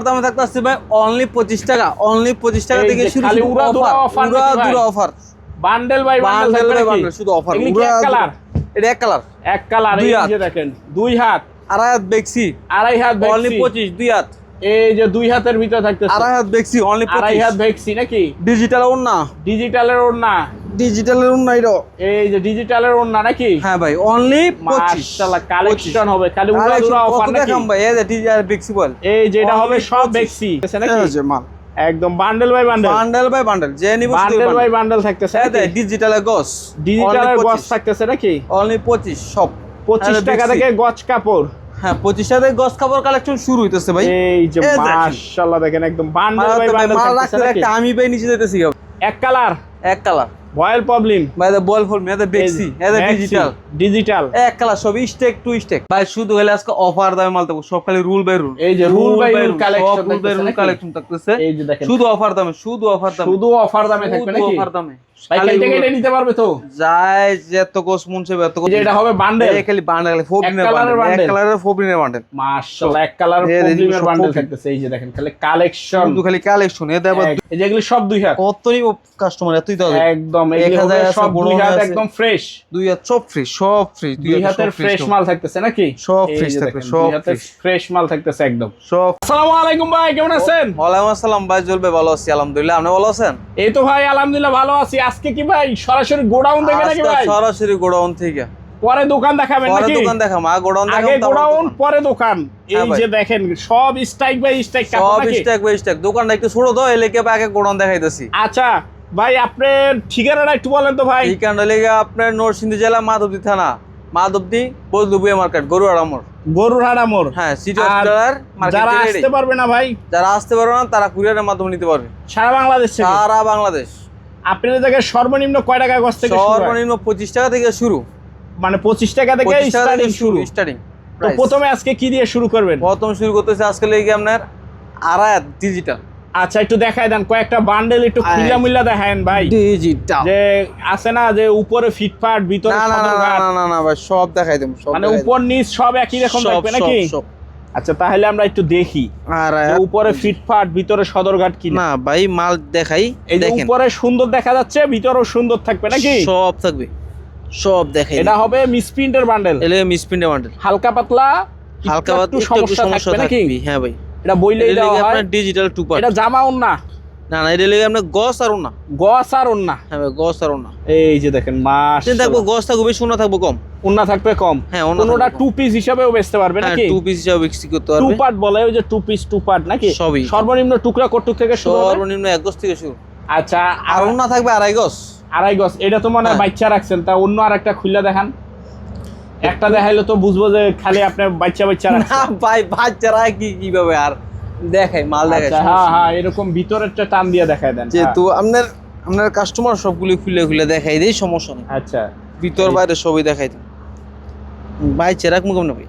দামে থাকতেছে ভাই অনলি 25 টাকা, অনলি 25 টাকা থেকে শুরু। খালি উড়াধুরা অফার, বান্ডেল বাই বান্ডেল থাকবে শুধু অফার। উড়া কালার, এটা এক কালার এই যে দেখেন দুই হাত, আড়াই হাত বেক্সি, আড়াই হাত অনলি বেক্সি 25, দুই হাত, এই যে দুই হাতের ভিতর থাকতেছে আড়াই হাত বেক্সি অনলি 25, আড়াই হাত বেক্সি নাকি ডিজিটাল ওন্না, ডিজিটালের ওড়না, ডিজিটালের ওন্না এটা, এই যে ডিজিটালের ওড়না নাকি? হ্যাঁ ভাই অনলি 25। মাশাআল্লাহ কালেকশন হবে, খালি উড়াধুরা অফার নাকি? দেখাম ভাই, এই যে ডিজিটাল বেক্সি বল, এই যেটা হবে সব বেক্সি নাকি? এই যে মাল একদম bundle by bundle, bundle by bundle, যে নিব বান্ডেল বাই বান্ডেল থাকতেছে। এই যে ডিজিটালের গস, ডিজিটালের গজ থাকতেছে নাকি? অনলি 25 সব 25 টাকা থেকে গজ কাপড়। হ্যাঁ 25 টাকা থেকে গস কাপড় কালেকশন শুরু হইতেছে ভাই। এই যে মাশাআল্লাহ দেখেন একদম বান্ডেল বাই বান্ডেল থাকতেছে নাকি? একটা আমি ভাই নিচে যেতেছি এক কালার, এক কালার ভয়েল প্রবলেম ভাই, দা বল ফর মেদা বেক্সি, এটা ডিজিটাল, ডিজিটাল এক কালার সব স্টেক টু স্টেক ভাই। শুধু হলে আজকে অফার দামে মাল দেবো, সব খালি রুল বাই রুল। এই যে rule by rule collection, rule by rule collection থাকতেছে। এই যে দেখেন শুধু অফার দামে, শুধু অফার দামে, শুধু অফার দামে থাকবে নাকি? অফার দামে ভাই কেটে কেটে নিতে পারবে তো? যাই যত কোস মন চাইবে এত কোস। যে এটা হবে বান্ডেল, এই খালি বান্ডেল, খালি ফোবিনের বান্ডেল, এক কালারের ফোবিনের বান্ডেল। মাশাআল্লাহ এক কালার প্রবলেমের বান্ডেল থাকতেছে। এই যে দেখেন খালি কালেকশন, শুধু খালি কালেকশন। এ দেব এই যেগুলো সব দুই হাত, কত নিব কাস্টমার এতই দাও একদম এগুলো সব দুই হাত একদম ফ্রেশ, দুই হাত সব ফ্রি, সব ফ্রি, দুই হাতের ফ্রেশ মাল থাকতেছে নাকি? সব ফ্রেশ থাকবে, সব ফ্রেশ মাল থাকতেছে একদম সব। আসসালামু আলাইকুম ভাই, কেমন আছেন? ওয়ালাইকুম আসসালাম ভাই, জলবে ভালো আছি আলহামদুলিল্লাহ, আপনি ভালো আছেন? এই তো ভাই আলহামদুলিল্লাহ ভালো আছি। আজকে কি ভাই সরাসরি গোডাউন থেকে নাকি ভাই? সরাসরি গোডাউন থেকে, পরে দোকান দেখাবেন নাকি? পরে দোকান দেখাম, গোডাউন দেখাম, আগে গোডাউন পরে দোকান। এই ভাই। যে দেখেন সব স্ট্রাইক বাই স্ট্রাইক কাপড় সব নাকি? Stock by stock. দোকানটা একটু ছোট তো, এলাকে আগে গোডাউন দেখাইতেছি। আচ্ছা ভাই আপনার ঠিকানাটা একটু বলেন তো ভাই। ঠিকানা লেগে আপনার নরসিংদী জেলা মাধবদী থানা, মাধবদী বজলুবিয়া মার্কেট, গরুয়াড়া মোড়। গরুরহাটা মোড়। হ্যাঁ সিটি হসপিটালের মার্কেট। যারা আসতে পারবে না ভাই, যারা আসতে পারবে না তারা কুরিয়ারের মাধ্যমে নিতে পারবে সারা বাংলাদেশ থেকে। সারা বাংলাদেশ। আপনাদের জায়গায় সর্বনিম্ন কয় টাকা গজ থেকে শুরু হয়? সর্বনিম্ন 25 টাকা থেকে শুরু, মানে 25 টাকা থেকে 25 টাকা স্টার্টিং থেকে শুরু। স্টার্টিং। তো প্রথমে আজকে কি দিয়ে শুরু করবেন? প্রথম শুরু করতেছে আজকে লেগে আপনার আড়ায়াত ডিজিটাল। আচ্ছা একটু দেখায় দেন কয়েকটা বান্ডেল, একটু খুলা মুল্লা দেখায়েন ভাই। ডিজিটাল যে আছে না যে উপরে ফিটফাট ভিতরে না না না সদরঘাট, না না না ভাই, সব দেখাই দেব, সব মানে দেখাই দেব। উপর নিচ সব একই রকম সব, থাকবে নাকি? সব, সব। আচ্ছা তাহলে আমরা একটু দেখি যে উপরে ফিটফাট ভিতরে সদরঘাট কি না ভাই, মাল দেখাই, এই যে দেখেন উপরে সুন্দর দেখা যাচ্ছে ভিতরেও সুন্দর থাকবে নাকি? সব থাকবে, সব দেখাই। এটা হবে মিসপ্রিন্টের বান্ডেল, এলে মিসপ্রিন্টের বান্ডেল, হালকা পাতলা হালকা একটু একটু সমস্যা থাকবে নাকি? হ্যাঁ ভাই, এটা বইলেই এটা দেওয়া লেগে হয়। আপনার ডিজিটাল টু পার্ট। এটা জামাউন না, না না, এটা লেগে আপনার গস আর না। গস আর ওন্না। হ্যাঁ ভাই, গস আর না। এই যে দেখেন তিন থাকবো, মাশাআল্লাহ, গস থাকবো বেশি, ওনা থাকবো কম। ওন্না থাকবে কম। হ্যাঁ, ওন্না কোনোটা থাকবে টু পিস হিসাবেও বেচতে পারবে হ্যাঁ, নাকি? টু পিস হিসাবে বিক্রি করতে টু পারবে। পার্ট বলে, ওই যে টু পিস টু পার্ট নাকি? সবই। সর্বনিম্ন টুকরা কটুক থেকে শুরু হবে? সর্বনিম্ন 1 গজ থেকে শুরু। আচ্ছা আর ওনা থাকবে 2.5 গজ। আড়াই গজ। এটা তো মনে হয় হ্যাঁ। বাচ্চা রাখছেন, তা অন্য আরেকটা খুলে দেখান। একটা দেখাইলে তো বুঝবো যে খালি আপনি বাচ্চা বাচ্চা না রাখছেন। ভাই, বাচ্চারা কিভাবে আর দেখাই, মাল দেখাই। আচ্ছা, হ্যাঁ হ্যাঁ এরকম ভিতরেরটা টান দিয়ে দেখায় দেন। যেহেতু আপনার কাস্টমার সবগুলি খুলে খুলে দেখাই দেই, সমস্যা নেই। আচ্ছা ভিতর বাইরে সবই দেখাই দিই ভাই, চেরাক মুখম না ভাই।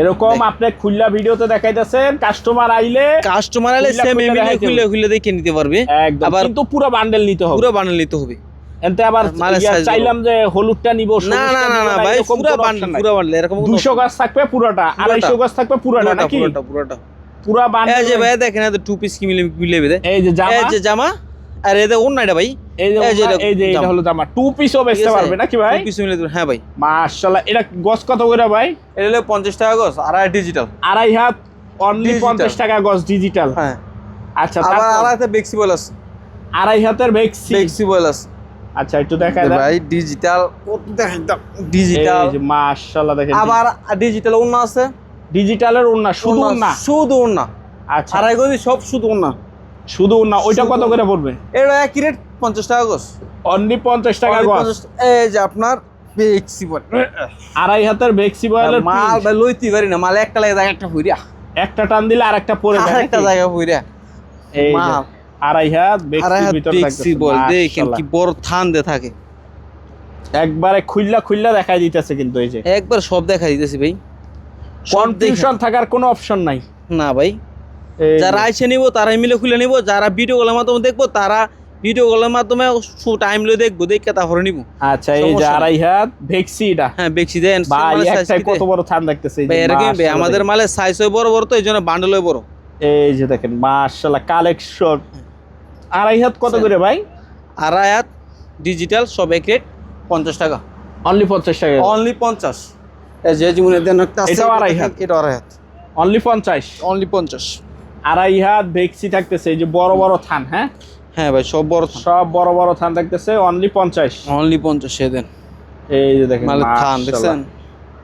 এরকম আপনি খুললা ভিডিওতে দেখাইতেছেন, কাস্টমার আইলে কাস্টমার আইলে খুললা সেম খুললা এমনি দেখাইতে খুলে খুলে দেখে নিতে পারবে। একদম, আবার কিন্তু পুরো বান্ডেল নিতে হবে। পুরো বান্ডেল নিতে হবে। এনতে আবার মালের size চাইলাম যে হলুদটা নিব, না না না না ভাই, পুরো বান্ডেল, পুরো বান্ডেল এরকম 200 গজ থাকবে পুরোটা, 250 গজ থাকবে পুরোটা নাকি? পুরোটা পুরোটা পুরো এই বান্ডেল। যে ভাই দেখেন, এত টু পিস কি মিলে দে। এই যে জামা, এই যে জামা, আর এতে ওন্না, এটা ভাই এই যে এই যে এটা জামা। হলো জামা, টু পিসও বেচতে পারবে নাকি ভাই? টু পিস মিলে দেবে, হ্যাঁ ভাই। মাশাআল্লাহ। এটা গজ কত করে ভাই? এটা হলো 50 টাকা গজ, আর ডিজিটাল। আড়াই হাত অনলি Digital। 50 টাকা গজ ডিজিটাল। হ্যাঁ, আচ্ছা আবার তারপর আড়াইতে বেক্সিবল আছে, আড়াই হাতের বেক্সি। বেক্সিবল আছে আচ্ছা একটু দেখায় দেন ভাই। ডিজিটাল কত দেখাইতাম, ডিজিটাল। এই যে মাশাআল্লাহ দেখেন, আবার ডিজিটাল ওন্না আছে, ডিজিটালের ওন্না, শুধু ওন্না। শুধু ওন্না। আচ্ছা আড়াই গজ সব শুধু ওন্না, শুধু ওন্না। ওইটা কত করে পড়বে? এটা একই রেট 50 টাকা গজ, অনলি 50 টাকা গজ। এই যে আপনার বেক্সিবল আড়াই হাতের বেক্সি বয়েলের মাল ভাই, লইতে পারি না মাল, একটা লাগে জায়গা, একটা হইরা, একটা টান দিলে আরেকটা পড়ে যায় একটা নাকি? জায়গা হইরা। এই যে মাল আড়াই হাত আড়াই বেক্সির হাত ভিতর বেক্সিবল, দেখেন কি বড় থান দে থাকে। একবারে খুললা খুললা দেখাই দিতেছে, কিন্তু এই যে একবার সব দেখা দিতেছি ভাই, কনফিউশন থাকার কোনো অপশন নাই। না ভাই, এই যারা আইসে নিব তারাই মিলে খুলে নিব, যারা ভিডিও কলের মাধ্যমে দেখবো তারা ভিডিও কলের মাধ্যমে টাইম লয়ে দেখবো, দেখে তারপরে নিব। আচ্ছা এই যে সমস্যা আড়াই হাত ভেক্সি, এটা হ্যাঁ বেক্সি দেন ভাই একটাই কত বড় থান দেখতেছে। এই যে ভাই, এরকম ভাই মাশাআল্লাহ আমাদের দেখেন। মালের সাইজ হয় বড় বড়, তো এই জন্য বান্ডেল হয় বড়। এই যে দেখেন মাশাআল্লাহ কালেকশন। আড়াই হাত কত করে ভাই? আড়াই হাত ডিজিটাল সব এক রেট 50 টাকা, অনলি 50 টাকা, অনলি 50। এই যে জীবনের দেন একটা আছে, এটাও আড়াই হাত, এটা আড়াই হাত, অনলি 50, অনলি 50। আড়াই হাত বেক্সি থাকতেছে, এই যে বড় বড় থান, হ্যাঁ হ্যাঁ ভাই সব বড় থান, সব বড় বড় থান থাকতেছে, অনলি 50, অনলি 50 এ দেন। এই যে দেখেন মালের থান দেখছেন,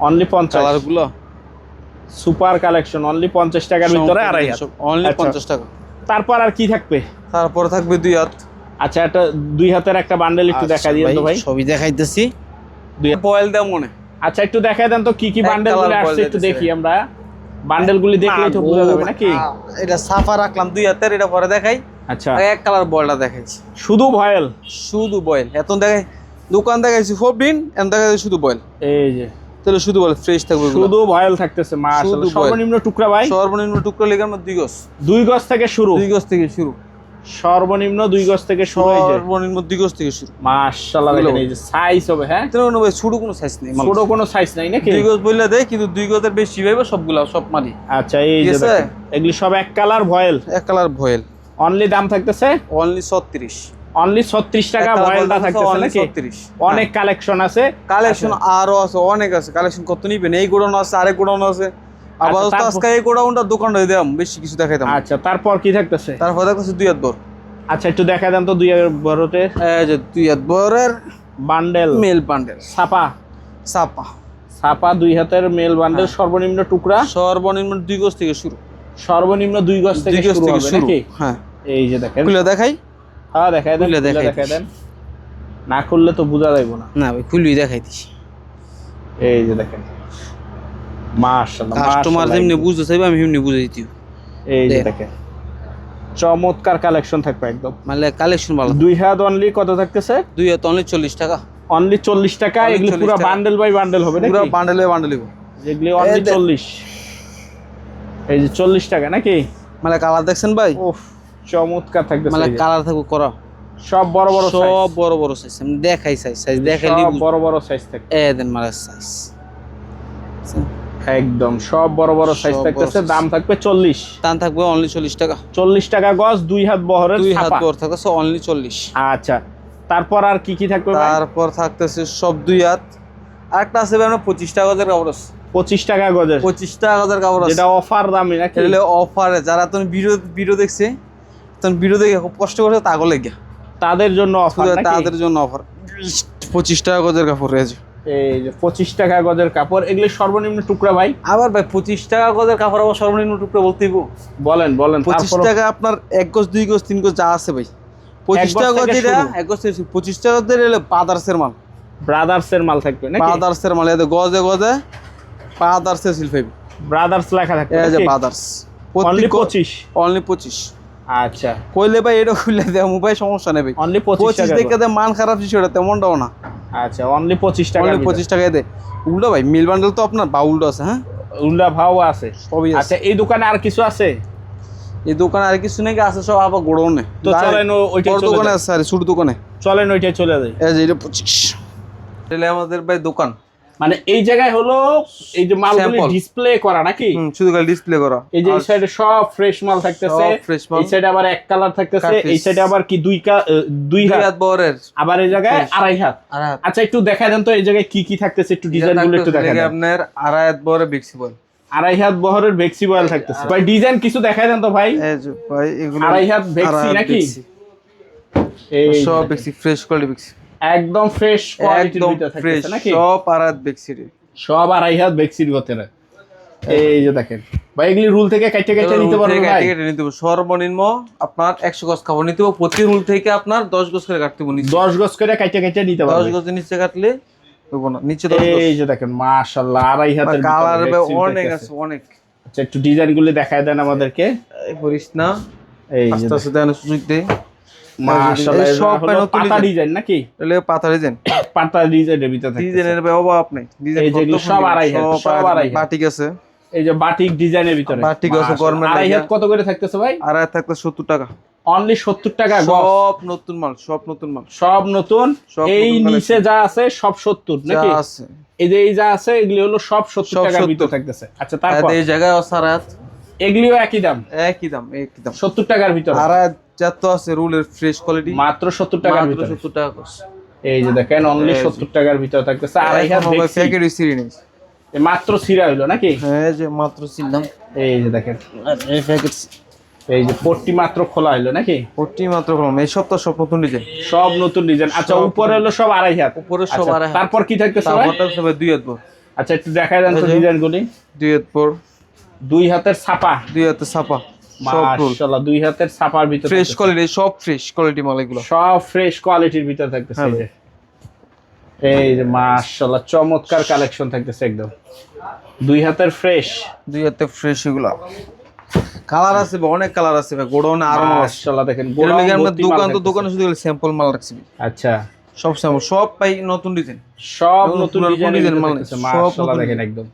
অনলি 50, কালারগুলো সুপার কালেকশন, অনলি 50 টাকার ভিতরে আড়াই হাত, অনলি আচ্ছা। 50 টাকা। তারপর আর কি থাকবে? তারপর থাকবে 2 হাত। আচ্ছা, একটা 2 হাতের একটা বান্ডেল একটু দেখা দিন তো ভাই। সবই দেখাইতেছি, দুই বয়েল দাম মনে। আচ্ছা, একটু দেখাই দেন তো কি কি এক বান্ডেল কালার গুলো আসছে, বয়েল একটু দিতেছে দেখি আমরা। বান্ডেল গুলি দেখলেই তো বোঝা যাবে নাকি? এটা সাফা রাখলাম 2 হাতের, এটা পরে দেখাই। আচ্ছা, এক কালার বয়েলটা দেখাইছি, শুধু ভয়েল, শুধু বয়েল। এখন দেখাই দোকান দেখাইছি 14, এখন দেখাইছি শুধু বয়েল। এই যে তাহলে শুধু বয়েল ফ্রেশ থাকবে, শুধু ভয়েল থাকতেছে মাশাআল্লাহ। শুধু ভয়েল। সর্বনিম্ন টুকরা ভাই? সর্বনিম্ন টুকরা লেগে আমার 2 গজ, 2 গজ থেকে শুরু, 2 গজ থেকে শুরু, সর্বনিম্ন 2 গজ থেকে শুরু। এই যে সর্বনিম্ন 2 গজ থেকে শুরু মাশাআল্লাহ, দেখেন এই যে সাইজ হবে, হ্যাঁ তাহলে কোনো ভাই ছোট কোনো সাইজ নেই, ছোট কোনো সাইজ নাই নাকি? 2 গজ বললে দেয়, কিন্তু 2 গজের বেশি পাইবে সবগুলা, সব মালি। আচ্ছা, এই ঠিক যে আছে? দেখেন এগুলি সব এক কালার ভয়েল, এক কালার ভয়েল, অনলি দাম থাকতেছে অনলি 36, অনলি 36 টাকা ভয়েলটা থাকতেছে নাকি? 36। অনেক কালেকশন আছে, কালেকশন আরো আছে, অনেক আছে কালেকশন। কত নিবেন? এই গোডাউন আছে, আরেক গোডাউন আছে, আবার আচ্ছা, তারপর- আজকে এই গোডাউনটা দোকানটা দিলাম, বেশি কিছু দেখাইতাম। আচ্ছা, তারপর কি থাকতেছে? তারপর দেখতেছি 2 হাত বড়। আচ্ছা, একটু দেখা দেন তো 2 বড়তে এই যে 2 হাত বড়ের বান্ডেল, মেল বান্ডেল, ছাপা সাপা ছাপা 2 হাতের মেল বান্ডেল, সর্বনিম্ন টুকরা, সর্বনিম্ন 2 গজ থেকে শুরু, সর্বনিম্ন 2 গজ থেকে 2 গজ শুরু থেকে হবে শুরু। নাকি? হ্যাঁ, এই যে দেখেন, খুলে দেখাই। হ্যাঁ দেখাই দেন, খুলে খুলে দেখাই দেখাই দিছি। দেন, না খুললে তো বোঝা যাইবো না। না ভাই খুলই দেখাই দিছি, এই যে দেখেন মাশাআল্লাহ, কাস্টমার মাশাআল্লাহ। যেমনি বুঝতে চাইবে আমি এমনি বুঝাই দিই। এই যে দেখ। দেখেন চমৎকার কালেকশন থাকবে একদম। মানে কালেকশন ভালো। 2 হাত অনলি কত থাকতেছে? 2 হাত অনলি 40 টাকা, অনলি 40 টাকা। Only এগুলি 40 পুরো টাকা। বান্ডেল বাই বান্ডেল হবে নাকি? পুরো বান্ডেলে বান্ডেল দিব। এগুলি অনলি এই দেখ। 40, এই যে 40 টাকা নাকি? মানে কালার দেখছেন ভাই, ওফ, চমৎকার থাকতেছে। মানে এই যে। কালার থাকবে করা, সব বড় বড় সব সাইজ, বড় বড় সাইজ। আমি দেখাই সাইজ দেখাইলি সব বড় বড় সাইজ থাকে দেন মানে সাইজ একদম, সব বড় বড় সাইজ সব বড় থাকতেছে। size। দাম থাকবে 40, দাম থাকবে অনলি 40 টাকা, 40 টাকা গজ, 2 হাত বহরের 2 হাত ছাপা। বড় থাকতেছে অনলি 40। আচ্ছা, তারপর আর কি কি থাকবে ভাই? তারপর থাকতেছে সব 2 হাত। আরেকটা আছে ভাই, আমরা 25 টাকা গজের কাপড় আছে, 25 টাকা গজের, 25 টাকা গজের কাপড় আছে, যেটা অফার দামই নাকি? এটা অফারে। যারা তুমি ভিডিও দেখছে, তখন ভিডিও দেখে খুব কষ্ট করছে, তাগো লেগে তাদের জন্য অফার নাকি? তাদের জন্য অফার। 25 টাকা গজের কাপড় রয়েছে। এই যে 25 টাকা গজের কাপড়, এগুলি সর্বনিম্ন টুকরা ভাই? আবার ভাই 25 টাকা গজের কাপড় আবার সর্বনিম্ন টুকরো বলতেই বলেন বলেন। 25 তারপর টাকা আপনার 1 গজ 2 গজ 3 গজ যা আছে ভাই, 25 গজ টাকা গজ থেকে এটা শুরু। 1 গজ থেকে 25 টাকা গজ এলে বাদার্সের মাল, ব্রাদার্সের মাল থাকবে নাকি? বাদার্সের মাল। এতে গজে গজে বাদার্সের সিলফাইব, ব্রাদার্স লেখা থাকবে এই যে নাকি? বাদার্স। অনলি 25, অনলি 25 আচ্ছা, কইলে ভাই এটা খুলে দেয় মোবাইল, সমস্যা নেই ভাই। অনলি 25 25 টাকা দেখে গজ। দে মান খারাপ কিছু এটা তেমনটাও না, আচ্ছা, অনলি 25 টাকা। অনলি 25 টাকায় দে। উল্টো ভাই মিল বান্ডেল তো আপনার বাউলটা আছে, হ্যাঁ উল্লা ভাও আছে। সবই আছে। আচ্ছা, এই দোকানে আর কিছু আছে? এই দোকানে আর কিছু নাকি আছে, সব আবার গোডাউনে। তো চলেন ওইটাই চলে দোকানে যাই। আছে, আরে ছোট দোকানে। চলেন ওইটাই চলে যাই। এই যে এটা 25, এটা আমাদের ভাই দোকান। মানে এই জায়গায় হলো এই যে মালগুলি Sample। ডিসপ্লে করা নাকি? শুধু খালি ডিসপ্লে করা। এই যে এই সাইডে সব ফ্রেশ মাল থাকতেছে, সব fresh মাল। এই সাইডে আবার এক কালার থাকতেছে, Cut piece। এই সাইডে আবার কি 2 2 হাত, হাত বরের, আবার এই জায়গায় Fresh। 2.5 হাত। আর হাত আচ্ছা, একটু দেখা দেন তো এই জায়গায় কি কি থাকতেছে, একটু ডিজাইন গুলো একটু দেখা দেন। আপনার আড়াই হাত বরে ফ্লেক্সিবল, 2.5 হাত বহরের ভেক্সি বয়েল থাকতেছে ভাই। ডিজাইন কিছু দেখাই দেন তো ভাই। এই যে ভাই এগুলো 2.5 হাত ভেক্সি নাকি? এই সব যে বেক্সি, ফ্রেশ কোয়ালিটি বেক্সি, একদম ফ্রেশ কোয়ালিটির একদম ভিতরে ফ্রেশ, থাকতেছে নাকি? সব আড়াই হাত বেক্সি রে। সব 2.5 হাত ভেক্সির ভিতরে। এই যে দেখেন ভাই, এগুলি রুল থেকে কাটতে কাটতে নিতে পারবে ভাই? কেটে নিতে হবে। সর্বনিম্ন আপনার 100 গজ কাপড় নিতে হবে, প্রতি রুল থেকে আপনার 10 গজ করে কাটতে হবে। 10 গজ করে কাটতে কাটতে নিতে 10 পারবে। গজের নিচে কাটলে হবে না, নিচে 10 গজ। এই যে দেখেন মাশাআল্লাহ, 2.5 হাতের কালার ভিতরে ভেক্সির অনেক থাকতেছে। আছে, অনেক। আচ্ছা, একটু ডিজাইন গুলো দেখায় দেন আমাদেরকে। এই করিস না, এই যে আস্তে আস্তে দেন সুযোগ দে। মাশাআল্লাহ, এই সব সব নতুন পাতা ডিজাইন। ডিজাইন নাকি? এলে পাতা ডিজাইন, পাতা ডিজাইনের ভিতরে থাকতেছে। ডিজাইনের ভাই অভাব নাই। ডিজাইন এই যেগুলো সব 2.5 হাত, সব 2.5 হাত। বাটিক আছে, এই যে বাটিক ডিজাইনের ভিতরে বাটিক আছে, মাশাআল্লাহ। গরমেন্ট 2.5 লাগা। হাত কত করে থাকতেছে ভাই? আর থাকতে 70 টাকা, অনলি 70 টাকা গজ। সব নতুন মাল, সব নতুন মাল, সব নতুন। সব এই নতুন নিচে যা আছে সব 70 যা নাকি? আছে এই যে এই যা আছে এগুলি হলো সব 70 সব টাকার 70 ভিতরে থাকতেছে। আচ্ছা, আর তারপর এই জায়গায় সারাত এগুলিও একই দাম, একই দাম, একই দাম। 70 টাকার ভিতরে। আর যত আছে রুলের ফ্রেশ কোয়ালিটি, মাত্র 70 টাকার ভিতরে। 70 টাকা কস। এই যে দেখেন অনলি 70 টাকার ভিতরে থাকতেছে। আড়াই হাত দেখছি প্যাকেটই সিরি নেই, মাত্র সিরা হইলো নাকি? হ্যাঁ যে মাত্র সিললাম। এই যে দেখেন এই প্যাকেট, এই যে পট্টি মাত্র খোলা হইলো নাকি? পট্টি মাত্র কম। এই সপ্তাহ সব নতুন ডিজাইন, সব নতুন ডিজাইন। আচ্ছা সব উপরে হলো সব আড়াই হাত, উপরে সব আচ্ছা, আড়াই হাত। তারপর কি থাকতেছে ভাই? তারপরটা সব 2 হাত পর। আচ্ছা একটু দেখায় দেন তো এই যে। ডিজাইনগুলি। 2 হাত পর, 2 হাতের ছাপা, 2 হাতে ছাপা, সব রুল মাশাআল্লাহ 2 হাতের ছাপার ভিতরে ফ্রেশ থাকতেছে। কোয়ালিটি, সব ফ্রেশ কোয়ালিটি মাল এগুলো। সব ফ্রেশ কোয়ালিটির ভিতরে থাকতেছে। হ্যাঁ এই যে এই যে মাশাআল্লাহ চমৎকার কালেকশন থাকতেছে একদম 2 হাতের ফ্রেশ। 2 হাতে ফ্রেশ এগুলো। কালার আছে ভাই, অনেক কালার আছে ভাই, গোডাউনে আরো মাল আছে। মাশাআল্লাহ দেখেন এর লাগি আমরা ভর্তি মাল দোকান তো থাকতেছে। দোকানে শুধু স্যাম্পল মাল রাখছি। আচ্ছা সব স্যাম্পল, সব পাই নতুন ডিজাইন, সব নতুন পুরান ডিজাইনের ডিজাইন মাল মাল থাকতেছে। সব মাশাআল্লাহ নতুন দেখেন ডিজাইন। একদম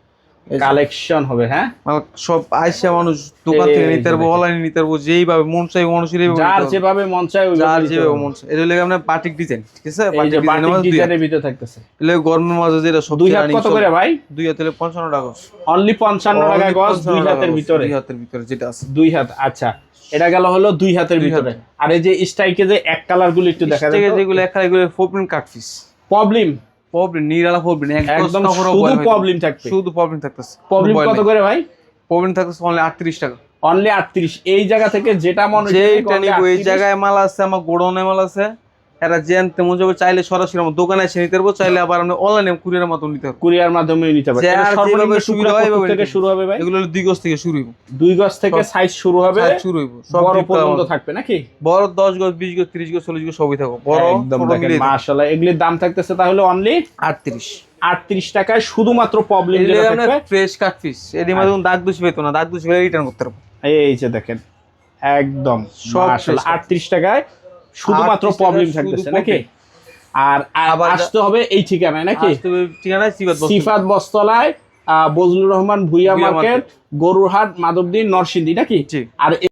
এই যে। কালেকশন হবে। হ্যাঁ মাল সব আইসা মানুষ দোকান থেকে এই নিতে পারবো, যে অনলাইনে নিতে পারবো, যেইভাবে মন চাই মানুষের যার যেভাবে মন চায় ওইভাবে যার নিতে যেভাবে পারবে। মন চাই। এটা লাগে আমরা বাটিক ডিজাইন, ঠিক আছে? এই যে বাটিক ডিজাইনের ডিজাইনের ভিতরে থাকতেছে। এলে গরমের মাঝে যেটা সব 2 হাত কত করে ভাই? 2 হাতে 55 টাকা, অনলি 55 টাকা গজ 2 হাতের ভিতরে। 2 হাতের ভিতরে যেটা আছে 2 হাত। আচ্ছা এটা গেল হলো 2 হাতের 2 ভিতরে। হাতে। আর এই যে স্ট্রাইকে যে এক কালার গুলো একটু দেখা থেকে যায় যেগুলো এক এগুলো ফোরপ্রিন্ট কাট পিস, প্রবলেম প্রবলেম নিরালা প্রবলেম একদম শুধু প্রবলেম থাকবে। শুধু প্রবলেম থাকতেছে। প্রবলেম কত করে ভাই? প্রবলেম থাকতেছে অনলি 38 টাকা। অনলি 38। এই জায়গা থেকে যেটা মনে যেটা নিব, এই জায়গায় মাল আছে, আমার গোডাউনে মাল আছে, এরা যেন তেমন যাবে, চাইলে সরাসরি আমার দোকানে এসে নিতে পারবো, চাইলে আবার আমরা অনলাইনে কুরিয়ারের মাধ্যমে নিতে পারবো। কুরিয়ার মাধ্যমে নিতে পারবে। যার সর্বনিম্ন যেভাবে সুবিধা সুবিধা হয় কত থেকে শুরু হবে ভাই? এগুলো 2 গজ থেকে শুরু হইব, 2 গজ থেকে সাইজ শুরু হবে, সাইজ শুরু হইব, সব বড় ডিপ পর্যন্ত কালার। থাকবে নাকি? বড় 10 গজ, 20 গজ, 30 গজ, 40 গজ সবই থাকবে, বড় একদম ছোট দেখেন মিলিয়ে মাশাআল্লাহ এগুলির দাম থাকতেছে তাহলে অনলি 38। 38 টাকায় শুধুমাত্র প্রবলেম এগুলো যেটা আমরা থাকবে। ফ্রেশ কাট পিস, এর মধ্যে দাগ দুষি পেতো না, দাগ দুষি পেলে রিটার্ন করতে পারবো। এই যে দেখেন একদম সব মাশাআল্লাহ fresh 38 টাকায় শুধুমাত্র 38 প্রবলেম টাকায় থাকতেছে শুধু নাকি? আর আবার আসতে হবে এই ঠিকানায় নাকি? ঠিকানা সিফাত বস্তলায়, বজলুর রহমান ভুইয়া ভুইয়া মার্কেট, গরুরহাট, মাধবদী, নরসিংদী নাকি? জি। আর